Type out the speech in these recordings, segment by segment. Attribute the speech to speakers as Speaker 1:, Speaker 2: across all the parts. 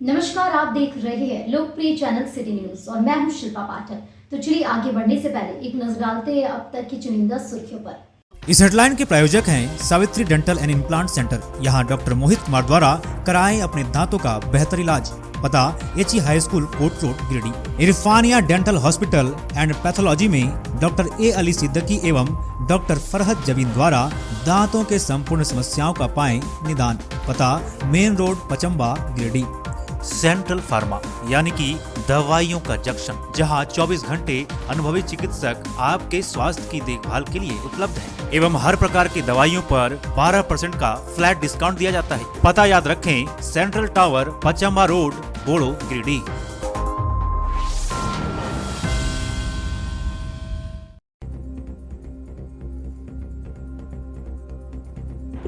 Speaker 1: नमस्कार, आप देख रहे हैं लोकप्रिय चैनल सिटी न्यूज और मैं हूं शिल्पा पाठक। तो चलिए आगे बढ़ने से पहले एक नजर डालते हैं अब तक की चुनिंदा सुर्खियों पर।
Speaker 2: इस हेडलाइन के प्रायोजक हैं Savitri dental and implant centre. यहाँ डॉक्टर मोहित कुमार द्वारा कराएं अपने दांतों का बेहतर इलाज। पता HE high school Kot road Giridih. Irfania dental hospital and pathology में डॉक्टर ए अली सिद्दीकी एवं डॉक्टर फरहत जबीन द्वारा दांतों के संपूर्ण समस्याओं का पाएं निदान। पता main road Pachamba Giridih. Central pharma यानी कि दवाइयों का जंक्शन, जहां 24 घंटे अनुभवी चिकित्सक आपके स्वास्थ्य की देखभाल के लिए उपलब्ध है एवं हर प्रकार की दवाइयों पर 12% का फ्लैट डिस्काउंट दिया जाता है। पता याद रखें, सेंट्रल टावर पचम्बा रोड बोड़ो गिरिडीह।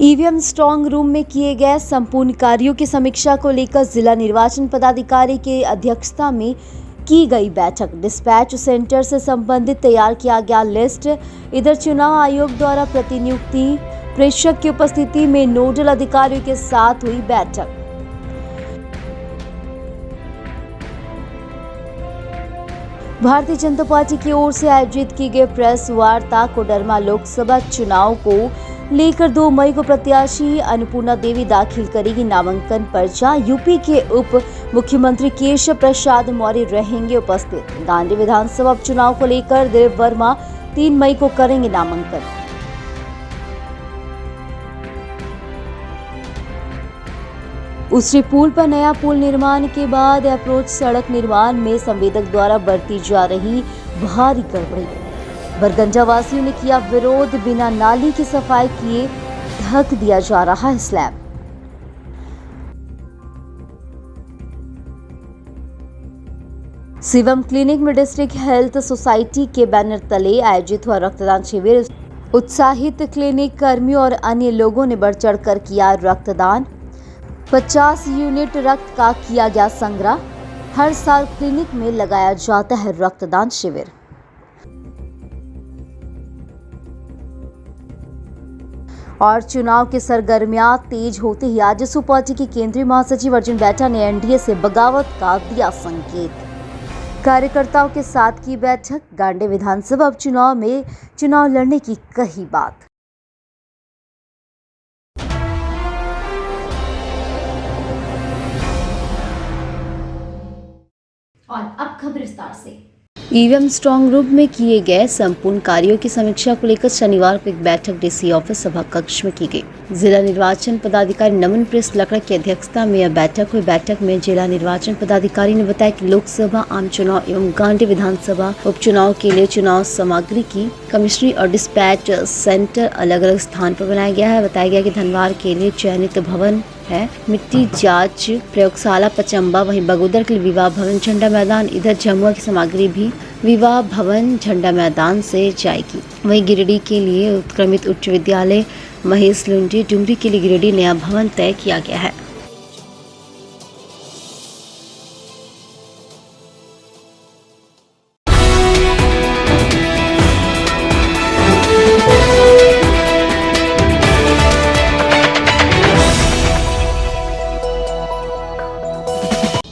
Speaker 3: ईवीएम स्ट्रांग रूम में किए गए संपूर्ण कार्यों की समीक्षा को लेकर जिला निर्वाचन पदाधिकारी के अध्यक्षता में की गई बैठक। डिस्पैच सेंटर से संबंधित तैयार किया गया लिस्ट। इधर चुनाव आयोग द्वारा प्रतिनियुक्ति प्रेक्षक की उपस्थिति में नोडल अधिकारियों के साथ हुई बैठक। भारतीय जनता पार्टी की ओर से आयोजित की गई प्रेस वार्ता कोडरमा लोकसभा चुनाव को लेकर 2 मई को प्रत्याशी अन्नपूर्णा देवी दाखिल करेगी नामांकन पर्चा। यूपी के उप मुख्यमंत्री केशव प्रसाद मौर्य रहेंगे उपस्थित। गांधी विधानसभा उपचुनाव को लेकर देव वर्मा 3 मई को करेंगे नामांकन। उसरी पुल पर नया पुल निर्माण के बाद अप्रोच सड़क निर्माण में संवेदक द्वारा बरती जा रही भारी गड़बड़ी। बरगंजा वासियों ने किया विरोध। बिना नाली की सफाई किए ढक दिया जा रहा है स्लैब। शिवम क्लिनिक में डिस्ट्रिक्ट हेल्थ सोसाइटी के बैनर तले आयोजित हुआ रक्तदान शिविर। उत्साहित क्लिनिक कर्मियों और अन्य लोगों ने बढ़ चढ़कर किया रक्तदान। 50 यूनिट रक्त का किया गया संग्रह। हर साल क्लिनिक में लगाया जाता है रक्तदान शिविर। और चुनाव की सरगर्मियां तेज होते ही आजसू पार्टी के केंद्रीय महासचिव अर्जुन बैठा ने एनडीए से बगावत का दिया संकेत। कार्यकर्ताओं के साथ की बैठक। गांधी विधानसभा उपचुनाव में चुनाव लड़ने की कही बात।
Speaker 1: और अब खबर विस्तार से।
Speaker 3: ईवीएम स्ट्रांग रूम में किए गए संपूर्ण कार्यों की समीक्षा को लेकर शनिवार को एक बैठक डीसी ऑफिस सभा कक्ष में की गई। जिला निर्वाचन पदाधिकारी नमन प्रेस लकड़ा की अध्यक्षता में यह बैठक हुई। बैठक में जिला निर्वाचन पदाधिकारी ने बताया कि लोकसभा आम चुनाव एवं गांधी विधानसभा उपचुनाव के लिए चुनाव सामग्री की कमिश्नरी और डिस्पैच सेंटर अलग अलग स्थान पर बनाया गया है। बताया गया कि धनवार के लिए चयनित भवन है मिट्टी जांच प्रयोगशाला पचम्बा, वहीं बगोदर के लिए विवाह भवन झंडा मैदान। इधर जमुआ की सामग्री भी विवाह भवन झंडा मैदान से जाएगी। वहीं गिरिडीह के लिए उत्क्रमित उच्च विद्यालय महेश लुंडी, डुमरी के लिए गिरिडीह नया भवन तय किया गया है।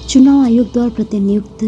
Speaker 3: चुनाव आयोग द्वारा प्रतिनियुक्त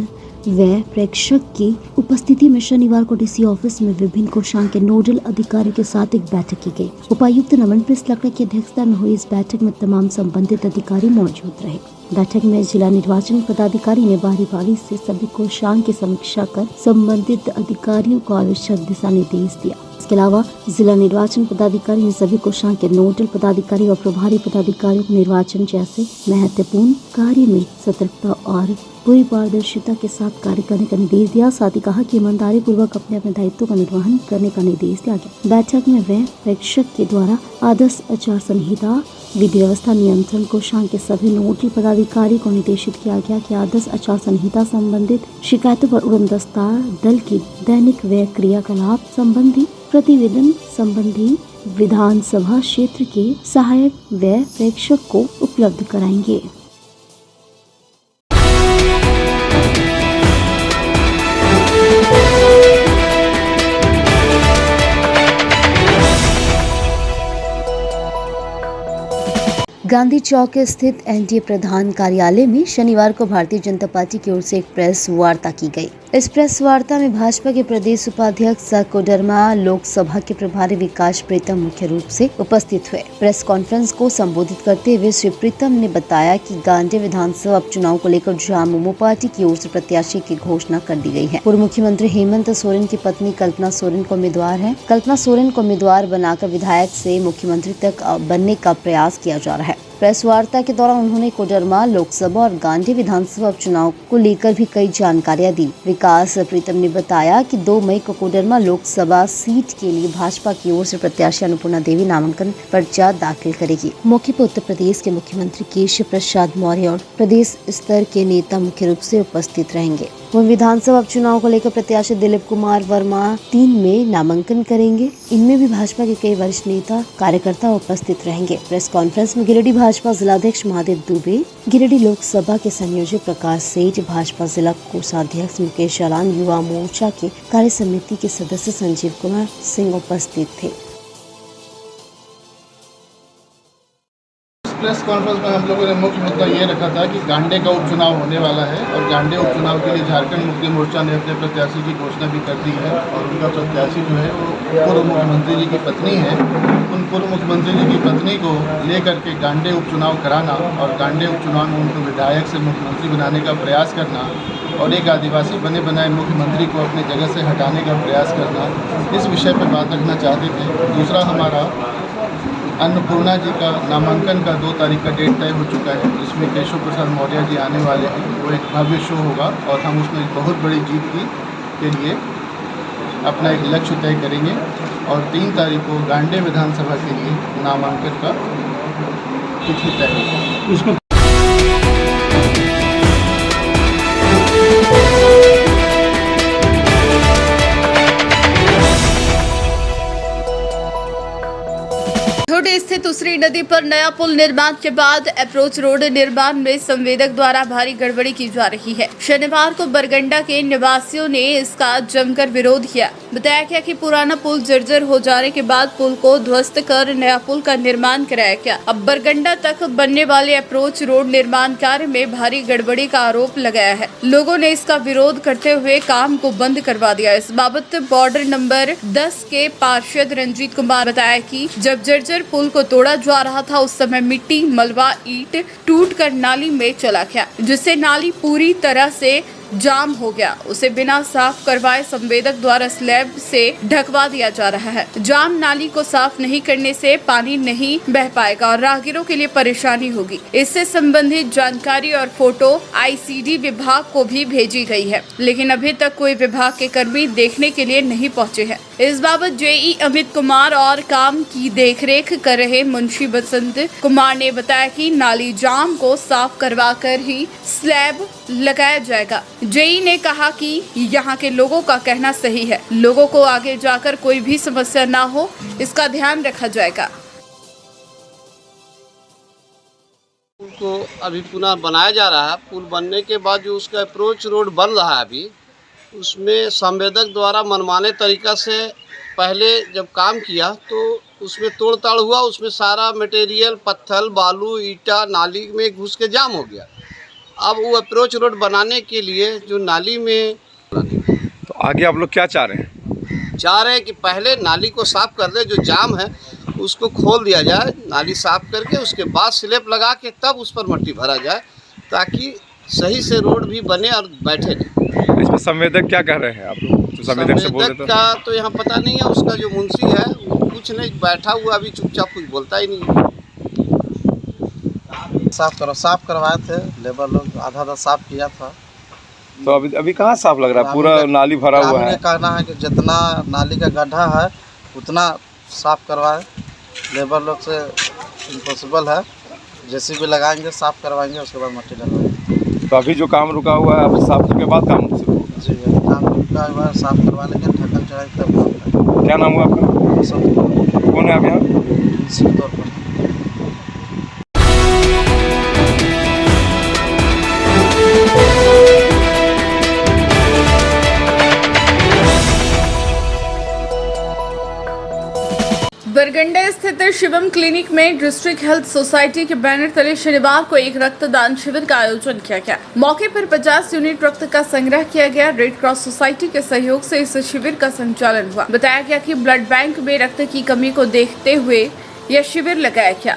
Speaker 3: व प्रेक्षक की उपस्थिति में शनिवार को डीसी ऑफिस में विभिन्न कोषांग के नोडल अधिकारियों के साथ एक बैठक की गई। उपायुक्त नमन प्रेस लकड़ा की अध्यक्षता में हुई इस बैठक में तमाम संबंधित अधिकारी मौजूद रहे। बैठक में जिला निर्वाचन पदाधिकारी ने बारी से सभी कोषांग की समीक्षा कर संबंधित अधिकारियों को आवश्यक दिशा निर्देश दिया। इसके अलावा जिला निर्वाचन पदाधिकारी ने सभी कोषांग के नोडल पदाधिकारी और प्रभारी पदाधिकारियों को निर्वाचन जैसे महत्वपूर्ण कार्य में सतर्कता और पूरी पारदर्शिता के साथ कार्य करने का निर्देश दिया। साथ ही कहा कि ईमानदारी पूर्वक अपने अपने दायित्वों का निर्वहन करने का निर्देश दिया गया। बैठक में वह प्रेक्षक के द्वारा आदर्श आचार संहिता विधि व्यवस्था नियंत्रण कोषांग के सभी नोडल पदाधिकारी को निर्देशित किया गया कि आदर्श आचार संहिता संबंधित शिकायतों पर उड़नदस्ता दल की दैनिक व्यय क्रियाकलाप संबंधी प्रतिवेदन संबंधी विधानसभा क्षेत्र के सहायक व्यय प्रेक्षक को उपलब्ध कराएंगे। गांधी चौक स्थित एनडीए प्रधान कार्यालय में शनिवार को भारतीय जनता पार्टी की ओर से एक प्रेस वार्ता की गई। इस प्रेस वार्ता में भाजपा के प्रदेश उपाध्यक्ष सह कोडरमा लोकसभा के प्रभारी विकास प्रीतम मुख्य रूप से उपस्थित हुए। प्रेस कॉन्फ्रेंस को संबोधित करते हुए श्री प्रीतम ने बताया कि गांधी विधानसभा उपचुनाव को लेकर झामुमो पार्टी की ओर से प्रत्याशी की घोषणा कर दी गई है। पूर्व मुख्यमंत्री हेमंत सोरेन की पत्नी कल्पना सोरेन को उम्मीदवार है। कल्पना सोरेन को उम्मीदवार बनाकर विधायक से मुख्यमंत्री तक बनने का प्रयास किया जा रहा है। प्रेस वार्ता के दौरान उन्होंने कोडरमा लोकसभा और गांधी विधानसभा उपचुनाव को लेकर भी कई जानकारियां दी। विकास प्रीतम ने बताया कि 2 मई को कोडरमा लोकसभा सीट के लिए भाजपा की ओर से प्रत्याशी अन्नपूर्णा देवी नामांकन पर्चा दाखिल करेगी। मौके पर उत्तर प्रदेश के मुख्यमंत्री केशव प्रसाद मौर्य और प्रदेश स्तर के नेता मुख्य रूप से उपस्थित रहेंगे। वह विधानसभा उपचुनाव को लेकर प्रत्याशी दिलीप कुमार वर्मा 3 में नामांकन करेंगे। इनमें भी भाजपा के कई वरिष्ठ नेता कार्यकर्ता उपस्थित रहेंगे। प्रेस कॉन्फ्रेंस में गिरिडीह भाजपा जिलाध्यक्ष महादेव दुबे, गिरिडीह लोकसभा के संयोजक प्रकाश सेठ, भाजपा जिला कोषाध्यक्ष मुकेश अलान, युवा मोर्चा के कार्य समिति के सदस्य संजीव कुमार सिंह उपस्थित थे।
Speaker 4: प्रेस कॉन्फ्रेंस में हम लोगों ने मुख्य मुद्दा ये रखा था कि गांडे का उपचुनाव होने वाला है और गांडे उपचुनाव के लिए झारखंड मुक्ति मोर्चा ने अपने प्रत्याशी की घोषणा भी कर दी है और उनका प्रत्याशी जो है वो पूर्व मुख्यमंत्री जी की पत्नी है। उन पूर्व मुख्यमंत्री जी की पत्नी को लेकर के गांडे उपचुनाव कराना और गांडे उपचुनाव में उनको विधायक से मुख्यमंत्री बनाने का प्रयास करना और एक आदिवासी बने बनाए मुख्यमंत्री को अपनी जगह से हटाने का प्रयास करना, इस विषय पर बात रखना चाहते थे। दूसरा, हमारा अन्नपूर्णा जी का नामांकन का 2 तारीख का डेट तय हो चुका है, जिसमें केशव प्रसाद मौर्य जी आने वाले हैं। वो एक भव्य शो होगा और हम उसमें एक बहुत बड़ी जीत के लिए अपना एक लक्ष्य तय करेंगे और 3 तारीख को गांडे विधानसभा के लिए नामांकन का तिथि तय होगा।
Speaker 5: छोटे स्थित उसरी नदी पर नया पुल निर्माण के बाद अप्रोच रोड निर्माण में संवेदक द्वारा भारी गड़बड़ी की जा रही है। शनिवार को बरगंडा के निवासियों ने इसका जमकर विरोध किया। बताया गया कि पुराना पुल जर्जर हो जाने के बाद पुल को ध्वस्त कर नया पुल का निर्माण कराया गया। अब बरगंडा तक बनने वाले अप्रोच रोड निर्माण कार्य में भारी गड़बड़ी का आरोप लगाया है। लोगों ने इसका विरोध करते हुए काम को बंद करवा दिया। इस बाबत वार्ड नंबर 10 के पार्षद रंजीत कुमार बताया कि जब जर्जर पुल को तोड़ा जा रहा था उस समय मिट्टी, मलबा, ईंट टूटकर नाली में चला गया, जिससे नाली पूरी तरह से जाम हो गया। उसे बिना साफ करवाए संवेदक द्वारा स्लैब से ढकवा दिया जा रहा है। जाम नाली को साफ नहीं करने से पानी नहीं बह पाएगा और राहगीरों के लिए परेशानी होगी। इससे संबंधित जानकारी और फोटो आईसीडी विभाग को भी भेजी गई है, लेकिन अभी तक कोई विभाग के कर्मी देखने के लिए नहीं पहुंचे हैं। इस बाबत जेई अमित कुमार और काम की देखरेख कर रहे मुंशी बसंत कुमार ने बताया कि नाली जाम को साफ करवा कर ही स्लैब लगाया जाएगा। जेई ने कहा कि यहाँ के लोगों का कहना सही है, लोगों को आगे जाकर कोई भी समस्या ना हो, इसका ध्यान रखा जाएगा।
Speaker 6: पुल को अभी पुनः बनाया जा रहा है। पुल बनने के बाद जो उसका अप्रोच रोड बन रहा है अभी, उसमें संवेदक द्वारा मनमाने तरीका से पहले जब काम किया तो उसमें तोड़ ताड़ हुआ, उसमें सारा मटेरियल पत्थर, बालू, ईटा नाली में घुस के जाम हो गया। अब वो अप्रोच रोड बनाने के लिए जो नाली में
Speaker 7: तो आगे आप लोग क्या चाह रहे हैं?
Speaker 6: चाह रहे हैं कि पहले नाली को साफ कर दे, जो जाम है उसको खोल दिया जाए, नाली साफ करके उसके बाद स्लैब लगा के तब उस पर मट्टी भरा जाए, ताकि सही से रोड भी बने और बैठे नहीं।
Speaker 7: इसमें संवेदक क्या कह रहे हैं आप लोग? तो संवेदक से बोल देते
Speaker 6: का तो यहाँ पता नहीं है, उसका जो मुंशी है वो कुछ नहीं, बैठा हुआ अभी चुपचाप, कुछ बोलता ही नहीं।
Speaker 8: साफ करवाए थे, लेबर लोग आधा साफ किया था।
Speaker 7: तो अभी कहाँ साफ लग रहा है? पूरा नाली भरा हुआ है।
Speaker 8: कहना है कि जितना नाली का गड्ढा है उतना साफ करवाए। लेबर लोग से इम्पॉसिबल है, जेसीबी लगाएंगे, साफ करवाएंगे, उसके बाद मट्टी डलवाएंगे।
Speaker 7: तो अभी जो काम रुका हुआ है, अब साफ के बाद काम शुरू होगा?
Speaker 8: जी, काम रुका हुआ है, साफ करवा लेंगे, ढक्कन चढ़ाएंगे तब काम।
Speaker 7: क्या नाम हुआ आपका? कौन है आप यहाँ?
Speaker 8: इसी तौर पर
Speaker 5: बरगंडा बरगंडा स्थित शिवम क्लिनिक में डिस्ट्रिक्ट हेल्थ सोसाइटी के बैनर तले शनिवार को एक रक्तदान शिविर का आयोजन किया गया। मौके पर 50 यूनिट रक्त का संग्रह किया गया। रेड क्रॉस सोसाइटी के सहयोग से इस शिविर का संचालन हुआ। बताया गया कि ब्लड बैंक में रक्त की कमी को देखते हुए यह शिविर लगाया गया।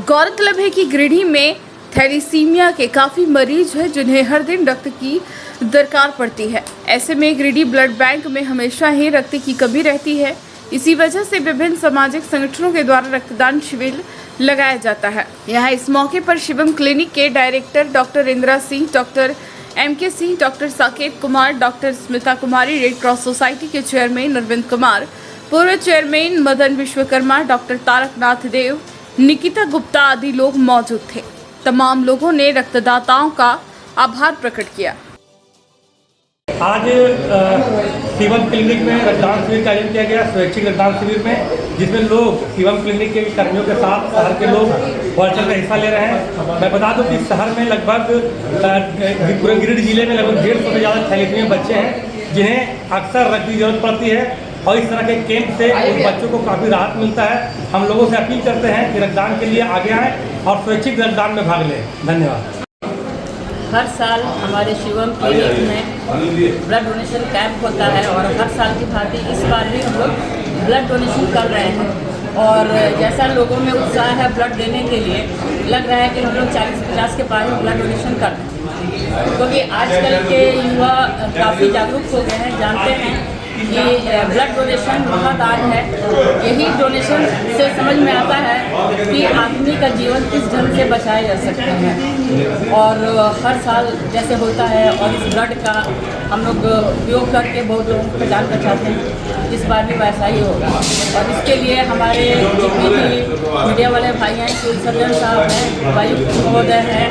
Speaker 5: गौरतलब है कि गिरिडीह में थैलीसीमिया के काफी मरीज हैं जिन्हें हर दिन रक्त की दरकार पड़ती है। ऐसे में गिरिडीह ब्लड बैंक में हमेशा ही रक्त की कमी रहती है। इसी वजह से विभिन्न सामाजिक संगठनों के द्वारा रक्तदान शिविर लगाया जाता है। यहाँ इस मौके पर शिवम क्लिनिक के director doctor Indira Singh, doctor MK Singh, doctor Saket Kumar, doctor Smita Kumari, red cross society के चेयरमैन अरविंद कुमार, पूर्व चेयरमैन मदन विश्वकर्मा, डॉक्टर तारकनाथ देव, निकिता गुप्ता आदि लोग मौजूद थे। तमाम लोगों ने रक्तदाताओं का आभार प्रकट किया।
Speaker 9: आज शिवम क्लिनिक में रक्तदान शिविर का आयोजन किया गया, स्वैच्छिक रक्तदान शिविर में, जिसमें लोग शिवम क्लिनिक के कर्मियों के साथ शहर के लोग बढ़ चढ़ कर हिस्सा ले रहे हैं। मैं बता दूं कि शहर में लगभग पूरे गिरिडीह जिले में लगभग 150 से ज़्यादा थैलेसीमिया बच्चे हैं जिन्हें अक्सर रक्त की जरूरत पड़ती है और इस तरह के कैंप से उन बच्चों को काफ़ी राहत मिलता है। हम लोगों से अपील करते हैं कि रक्तदान के लिए आगे आएँ और स्वैच्छिक रक्तदान में भाग लें। धन्यवाद।
Speaker 10: हर साल हमारे शिवम क्लिनिक में ब्लड डोनेशन कैंप होता है और हर साल की भांति इस बार भी हम लोग ब्लड डोनेशन कर रहे हैं और जैसा लोगों में उत्साह है ब्लड देने के लिए, लग रहा है कि हम लोग 40-50 के पार में ब्लड डोनेशन कर रहे हैं, क्योंकि आजकल के युवा काफ़ी जागरूक हो गए हैं, जानते हैं कि ब्लड डोनेशन महादान है। यही डोनेशन से समझ में आता है कि आदमी का जीवन किस ढंग से बचाया जा सकता है और हर साल जैसे होता है और इस ब्लड का हम लोग उपयोग करके बहुत लोगों को जान बचाते हैं। इस बार भी वैसा ही होगा और इसके लिए हमारे जितने भी मीडिया वाले भाई हैं, सिविल सर्जन साहब हैं, उपायुक्त महोदय हैं,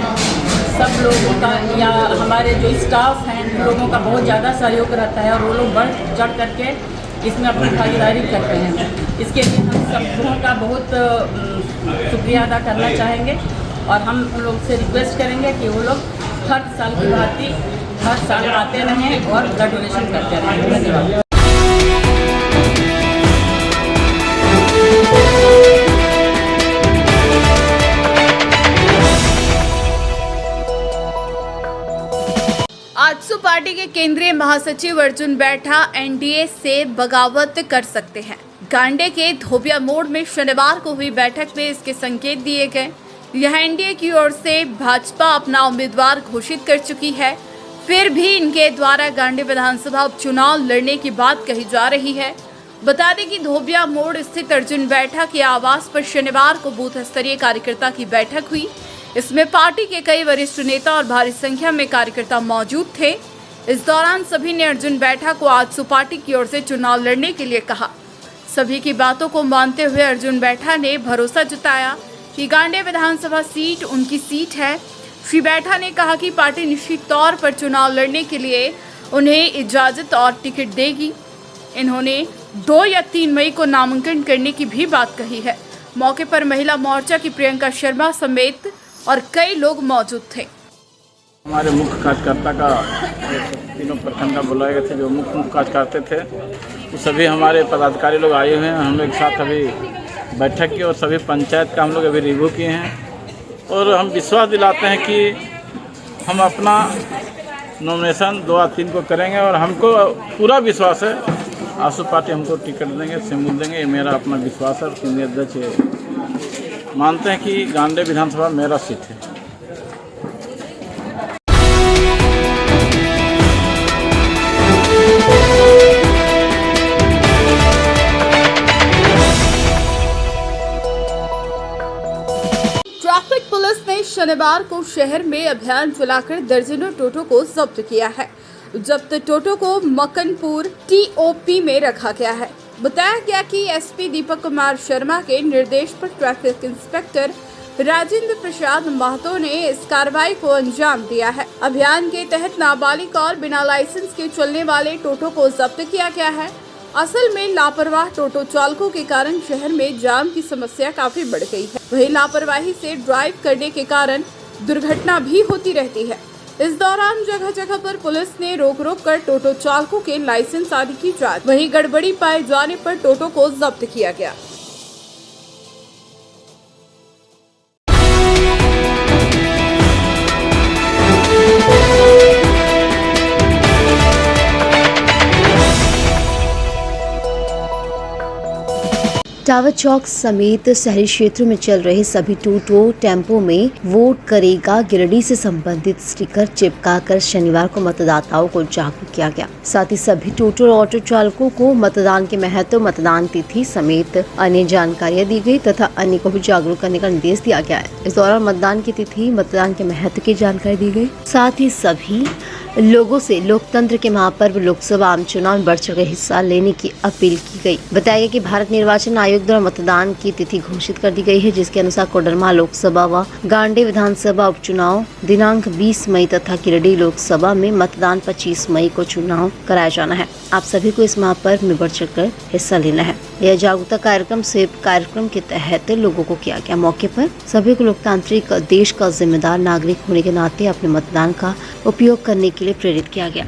Speaker 10: सब लोगों का या हमारे जो स्टाफ हैं उन लोगों का बहुत ज़्यादा सहयोग रहता है और वो लोग बढ़ चढ़ करके इसमें अपनी भागीदारी करते हैं। इसके लिए हम सब लोगों का बहुत शुक्रिया अदा करना चाहेंगे और हम उन लोग से रिक्वेस्ट करेंगे कि वो लोग हर साल की भांति हर साल आते रहें और ब्लड डोनेशन करते रहें। धन्यवाद।
Speaker 5: आजसू पार्टी के केंद्रीय महासचिव अर्जुन बैठा NDA से बगावत कर सकते हैं। गांडे के धोबिया मोड़ में शनिवार को हुई बैठक में इसके संकेत दिए गए। यह NDA की ओर से भाजपा अपना उम्मीदवार घोषित कर चुकी है, फिर भी इनके द्वारा गांडे विधानसभा उपचुनाव लड़ने की बात कही जा रही है। बता दें कि धोबिया मोड़ स्थित अर्जुन बैठा के आवास पर शनिवार को बूथ स्तरीय कार्यकर्ता की बैठक हुई। इसमें पार्टी के कई वरिष्ठ नेता और भारी संख्या में कार्यकर्ता मौजूद थे। इस दौरान सभी ने अर्जुन बैठा को आजसू पार्टी की ओर से चुनाव लड़ने के लिए कहा। सभी की बातों को मानते हुए अर्जुन बैठा ने भरोसा जताया कि गांडे विधानसभा सीट उनकी सीट है। श्री बैठा ने कहा कि पार्टी निश्चित तौर पर चुनाव लड़ने के लिए उन्हें इजाजत और टिकट देगी। इन्होंने 2 या 3 मई को नामांकन करने की भी बात कही है। मौके पर महिला मोर्चा की प्रियंका शर्मा समेत और कई लोग मौजूद थे।
Speaker 11: हमारे मुख्य कार्यकर्ता का तीनों प्रखंड का बुलाए गए थे, जो मुख्य कार्यकर्ता थे, तो सभी हमारे पदाधिकारी लोग आए हुए हैं। हम लोग एक साथ अभी बैठक की और सभी पंचायत का हम लोग अभी रिव्यू किए हैं और हम विश्वास दिलाते हैं कि हम अपना नॉमिनेशन 2 या 3 को करेंगे और हमको पूरा विश्वास है आजसू पार्टी हमको टिकट देंगे, सिम्बल देंगे। ये मेरा अपना विश्वास है। केंद्रीय अध्यक्ष मानते हैं कि गांडे विधानसभा मेरा सीट है।
Speaker 5: ट्रैफिक पुलिस ने शनिवार को शहर में अभियान चलाकर दर्जनों टोटो को जब्त किया है। जब्त टोटो को मक्कनपुर TOP में रखा गया है। बताया गया कि SP दीपक कुमार शर्मा के निर्देश पर ट्रैफिक इंस्पेक्टर राजेंद्र प्रसाद महतो ने इस कार्रवाई को अंजाम दिया है। अभियान के तहत नाबालिग और बिना लाइसेंस के चलने वाले टोटो को जब्त किया गया है। असल में लापरवाह टोटो चालकों के कारण शहर में जाम की समस्या काफी बढ़ गई है। वहीं लापरवाही से ड्राइव करने के कारण दुर्घटना भी होती रहती है। इस दौरान जगह जगह पर पुलिस ने रोक रोक कर टोटो चालकों के लाइसेंस आदि की जांच, वहीं गड़बड़ी पाए जाने पर टोटो को जब्त किया गया।
Speaker 3: टावर चौक समेत शहरी क्षेत्रों में चल रहे सभी टोटो टेम्पो में वोट करेगा गिरिडीह से संबंधित स्टिकर चिपकाकर शनिवार को मतदाताओं को जागरूक किया गया। साथ ही सभी टोटो और ऑटो चालकों को मतदान के महत्व, मतदान तिथि समेत अन्य जानकारियां दी गई तथा अन्य को भी जागरूक करने का निर्देश दिया गया है। इस दौरान मतदान की तिथि, मतदान के महत्व की जानकारी दी गई। साथ ही सभी लोगों से लोकतंत्र के महापर्व लोकसभा आम चुनाव में बढ़ चढ़ हिस्सा लेने की अपील की गई। बताया गया कि भारत निर्वाचन आयोग द्वारा मतदान की तिथि घोषित कर दी गई है, जिसके अनुसार कोडरमा लोकसभा व गांडे विधानसभा उपचुनाव दिनांक 20 मई तथा गिरिडीह लोकसभा में मतदान 25 मई को चुनाव कराया जाना है। आप सभी को इस महापर्व में बढ़ चढ़कर हिस्सा लेना है। यह जागरूकता कार्यक्रम के तहत लोगों को किया गया। मौके पर सभी को लोकतांत्रिक देश का जिम्मेदार नागरिक होने के नाते अपने मतदान का उपयोग करने के लिए प्रेरित किया गया।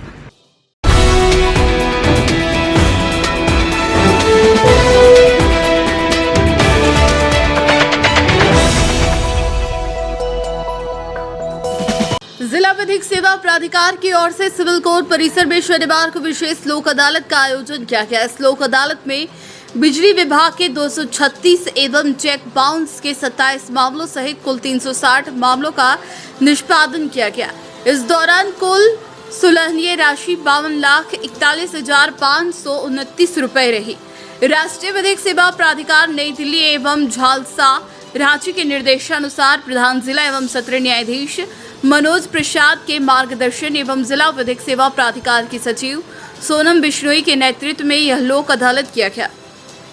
Speaker 5: जिला विधिक सेवा प्राधिकार की ओर से सिविल कोर्ट परिसर में शनिवार को विशेष लोक अदालत का आयोजन किया गया। इस लोक अदालत में बिजली विभाग के 236 एवं चेक बाउंस के 27 मामलों सहित कुल 360 मामलों का निष्पादन किया गया। इस दौरान कुल सुलहनीय राशि 52,41,529 रुपए रही। राष्ट्रीय विधिक सेवा प्राधिकार नई दिल्ली एवं झालसा रांची के निर्देशानुसार प्रधान जिला एवं सत्र न्यायाधीश मनोज प्रसाद के मार्गदर्शन एवं जिला विधिक सेवा प्राधिकार की सचिव सोनम बिश्नोई के नेतृत्व में यह लोक अदालत किया गया।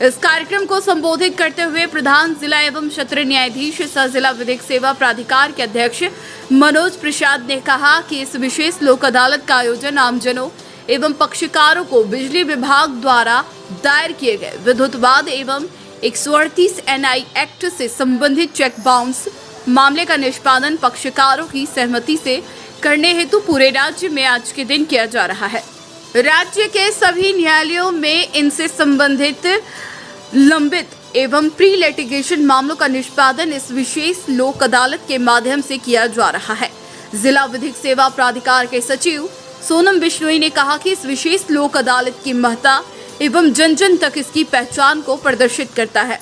Speaker 5: इस कार्यक्रम को संबोधित करते हुए प्रधान जिला एवं सत्र न्यायाधीश सह जिला विधिक सेवा प्राधिकार के अध्यक्ष मनोज प्रसाद ने कहा कि इस विशेष लोक अदालत का आयोजन आमजनों एवं पक्षकारों को बिजली विभाग द्वारा दायर किए गए विद्युतवाद एवं 138 NI एक्ट से संबंधित चेक बाउंस मामले का निष्पादन पक्षकारों की सहमति से करने हेतु पूरे राज्य में आज के दिन किया जा रहा है। राज्य के सभी न्यायालयों में इनसे संबंधित लंबित एवं प्री लिटिगेशन मामलों का निष्पादन इस विशेष लोक अदालत के माध्यम से किया जा रहा है। जिला विधिक सेवा प्राधिकार के सचिव सोनम बिश्नोई ने कहा कि इस विशेष लोक अदालत की महत्ता एवं जन जन तक इसकी पहचान को प्रदर्शित करता है।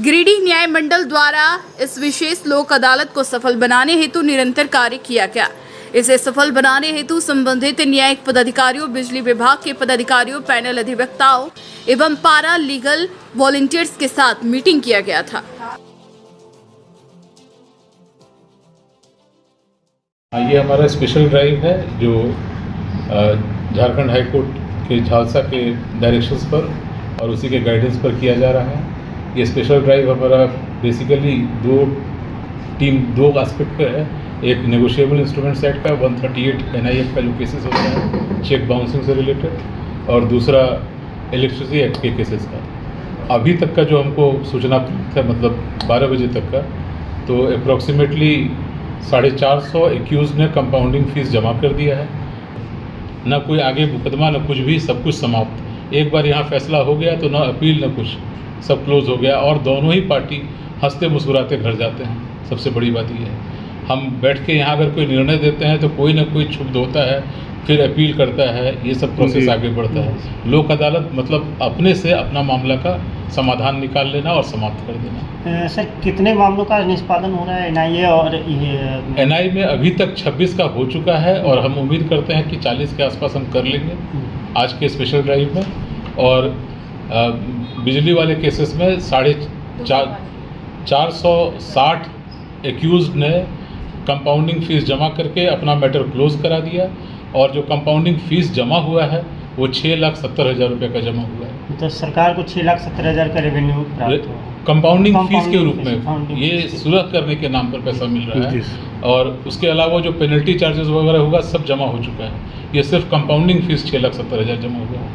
Speaker 5: गिरिडीह न्याय मंडल द्वारा इस विशेष लोक अदालत को सफल बनाने हेतु निरंतर कार्य किया गया। इसे सफल बनाने हेतु संबंधित न्यायिक पदाधिकारियों, बिजली विभाग के पदाधिकारियों, पैनल अधिवक्ताओं एवं पारा लीगल वॉलंटियर्स के साथ मीटिंग किया गया था।
Speaker 12: ये हमारा स्पेशल ड्राइव है जो झारखंड हाई कोर्ट के झालसा के डायरेक्शंस पर और उसी के गाइडेंस पर किया जा रहा है। ये स्पेशल ड्राइव हमारा बेसिकली दो एस्पेक्ट पे है। एक नेगोशिएबल इंस्ट्रूमेंट्स एक्ट का 138 NIF का जो केसेस होता है चेक बाउंसिंग से रिलेटेड, और दूसरा इलेक्ट्रिसिटी एक्ट के केसेस का। अभी तक का जो हमको सूचना प्राप्त है, मतलब 12 बजे तक का, तो अप्रॉक्सीमेटली 450 एक्यूज ने कंपाउंडिंग फीस जमा कर दिया है। ना कोई आगे मुकदमा, ना कुछ भी, सब कुछ समाप्त। एक बार यहाँ फैसला हो गया तो ना अपील ना कुछ, सब क्लोज हो गया और दोनों ही पार्टी हंसते मुस्कुराते घर जाते हैं। सबसे बड़ी बात ये है, हम बैठ के यहाँ अगर कोई निर्णय देते हैं तो कोई ना कोई क्षुब्ध होता है, फिर अपील करता है, ये सब प्रोसेस आगे बढ़ता है। लोक अदालत मतलब अपने से अपना मामला का समाधान निकाल लेना और समाप्त कर देना।
Speaker 13: सर, कितने मामलों का निष्पादन हो रहा है NIA और
Speaker 12: NI में? अभी तक 26 का हो चुका है और हम उम्मीद करते हैं कि 40 के आसपास हम कर लेंगे आज के स्पेशल ड्राइव में। और बिजली वाले केसेस में 460 एक्यूज ने कंपाउंडिंग फीस जमा करके अपना मैटर क्लोज करा दिया, और जो कंपाउंडिंग फीस जमा हुआ है वो 6,70,000 रुपये का जमा हुआ है।
Speaker 13: तो सरकार को 6,70,000 का रेवेन्यू प्राप्त हुआ
Speaker 12: कंपाउंडिंग फीस के रूप में। ये सुलह करने के नाम पर पैसा मिल रहा है, और उसके अलावा जो पेनल्टी चार्जेस वगैरह होगा सब जमा हो चुका है। ये सिर्फ कंपाउंडिंग फीस 6,70,000 जमा हुआ है।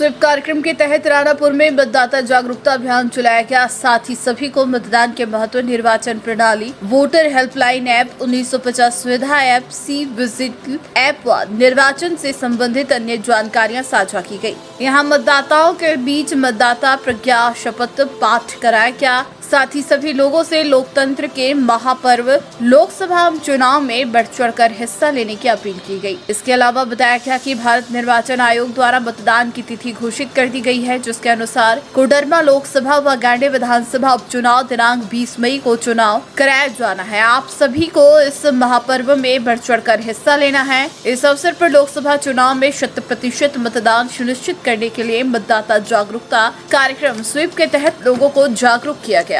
Speaker 5: स्वीप कार्यक्रम के तहत राणापुर में मतदाता जागरूकता अभियान चलाया गया। साथ ही सभी को मतदान के महत्व, निर्वाचन प्रणाली, वोटर हेल्पलाइन ऐप, 1950 सुविधा ऐप, सी विजिट ऐप व निर्वाचन से संबंधित अन्य जानकारियां साझा की गई। यहां मतदाताओं के बीच मतदाता प्रज्ञा शपथ पाठ कराया गया। साथ ही सभी लोगों से लोकतंत्र के महापर्व लोकसभा चुनाव में बढ़ चढ़कर हिस्सा लेने की अपील की गई। इसके अलावा बताया गया कि भारत निर्वाचन आयोग द्वारा मतदान की तिथि घोषित कर दी गई है, जिसके अनुसार कोडरमा लोकसभा व गांडे विधानसभा उपचुनाव दिनांक 20 मई को चुनाव कराया जाना है। आप सभी को इस महापर्व में बढ़ चढ़कर हिस्सा लेना है। इस अवसर पर लोकसभा चुनाव में 100% मतदान सुनिश्चित करने के लिए मतदाता जागरूकता कार्यक्रम स्वीप के तहत लोगों को जागरूक किया गया।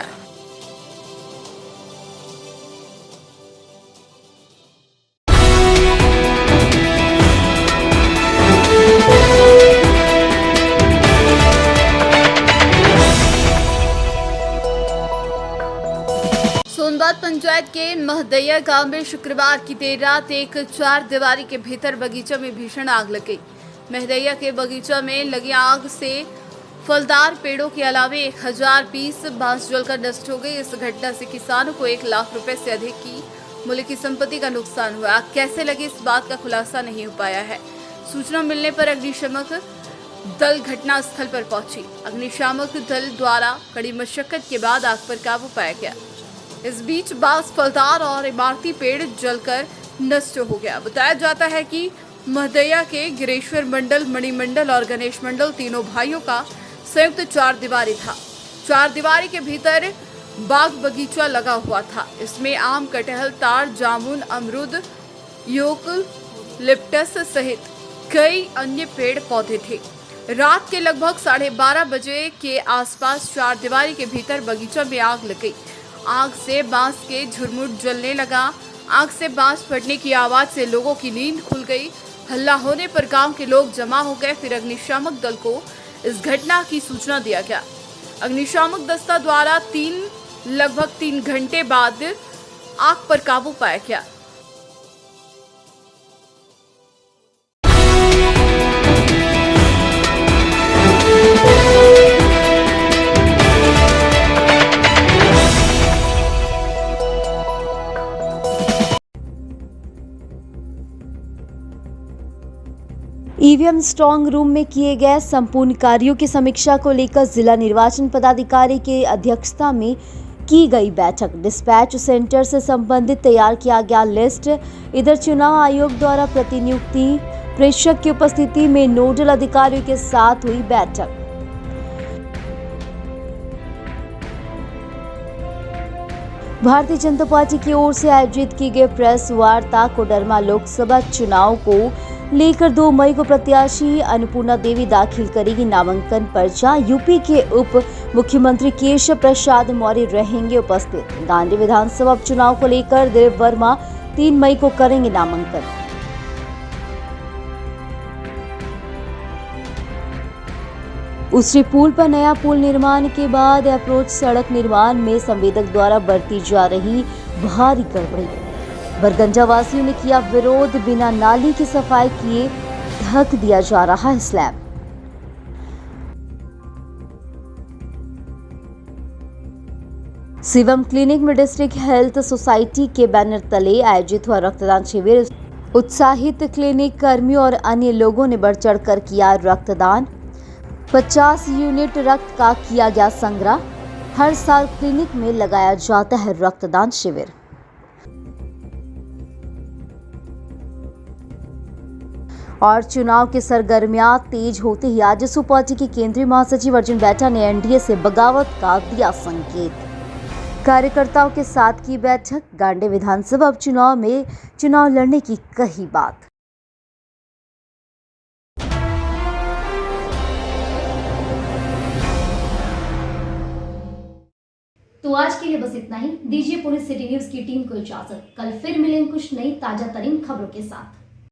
Speaker 5: सोनबाद पंचायत के महदैया गांव में शुक्रवार की देर रात एक 4 दीवारी के भीतर बगीचा में भीषण आग लग गई। महदैया के बगीचा में लगी आग से फलदार पेड़ों के अलावे 1000 पीस बांस जलकर नष्ट हो गई। इस घटना से किसानों को 1 लाख रुपए से अधिक की मूल्य की संपत्ति का नुकसान हुआ। आग कैसे लगी, इस बात का खुलासा नहीं हो पाया है। सूचना मिलने पर अग्निशमक दल घटना स्थल पर पहुंची। अग्निशामक दल द्वारा कड़ी मशक्कत के बाद आग पर काबू पाया गया। इस बीच बांस, फलदार और इमारती पेड़ जलकर नष्ट हो गया। बताया जाता है कि महदैया के गिरेश्वर मंडल, मणि मंडल और गणेश मंडल तीनों भाइयों का संयुक्त 4 दीवारी था। 4 दीवारी के भीतर बाग बगीचा लगा हुआ था। इसमें आम, कटहल, तार, जामुन, अमरूद, यूकलिप्टस सहित कई अन्य पेड़ पौधे थे। रात के लगभग 12:30 बजे के आसपास 4 दीवारी के भीतर बगीचा में आग लग गई। आग से बांस के झुरमुट जलने लगा। आग से बांस फटने की आवाज से लोगों की नींद खुल गई। हल्ला होने पर गांव के लोग जमा हो गए। फिर अग्निशामक दल को इस घटना की सूचना दिया गया। अग्निशामक दस्ता द्वारा लगभग 3 घंटे बाद आग पर काबू पाया गया।
Speaker 3: ईवीएम स्ट्रांग रूम में किए गए संपूर्ण कार्यों की समीक्षा को लेकर जिला निर्वाचन पदाधिकारी के अध्यक्षता में की गई बैठक। डिस्पैच सेंटर से संबंधित तैयार किया गया लिस्ट। इधर चुनाव आयोग द्वारा प्रतिनियुक्ति प्रेक्षक की उपस्थिति में नोडल अधिकारियों के साथ हुई बैठक। भारतीय जनता पार्टी की ओर से आयोजित की गई प्रेस वार्ता कोडरमा लोकसभा चुनाव को लेकर 2 मई को प्रत्याशी अन्नपूर्णा देवी दाखिल करेगी नामांकन पर्चा। यूपी के उप मुख्यमंत्री केशव प्रसाद मौर्य रहेंगे उपस्थित। गांधी विधानसभा उपचुनाव को लेकर देव वर्मा 3 मई को करेंगे नामांकन। उसरी पुल पर नया पुल निर्माण के बाद अप्रोच सड़क निर्माण में संवेदक द्वारा बरती जा रही भारी गड़बड़ी। बरगंजा वासियों ने किया विरोध। बिना नाली की सफाई किए ढक दिया जा रहा है स्लैब। शिवम क्लिनिक में डिस्ट्रिक्ट हेल्थ सोसाइटी के बैनर तले आयोजित हुआ रक्तदान शिविर। उत्साहित क्लिनिक कर्मियों और अन्य लोगों ने बढ़ चढ़कर किया रक्तदान। 50 यूनिट रक्त का किया गया संग्रह। हर साल क्लिनिक में लगाया जाता है रक्तदान शिविर। और चुनाव की सरगर्मियां तेज होते ही आजसू पार्टी के केंद्रीय महासचिव अर्जुन बैठा ने एनडीए से बगावत का दिया संकेत। कार्यकर्ताओं के साथ की बैठक। गांडे विधानसभा उपचुनाव में चुनाव लड़ने की कही बात।
Speaker 1: तो आज के लिए बस इतना ही। दीजिए पुणे सिटी न्यूज की टीम को इजाजत। कल फिर मिलेंगे कुछ नई ताजा तरीन खबरों के साथ।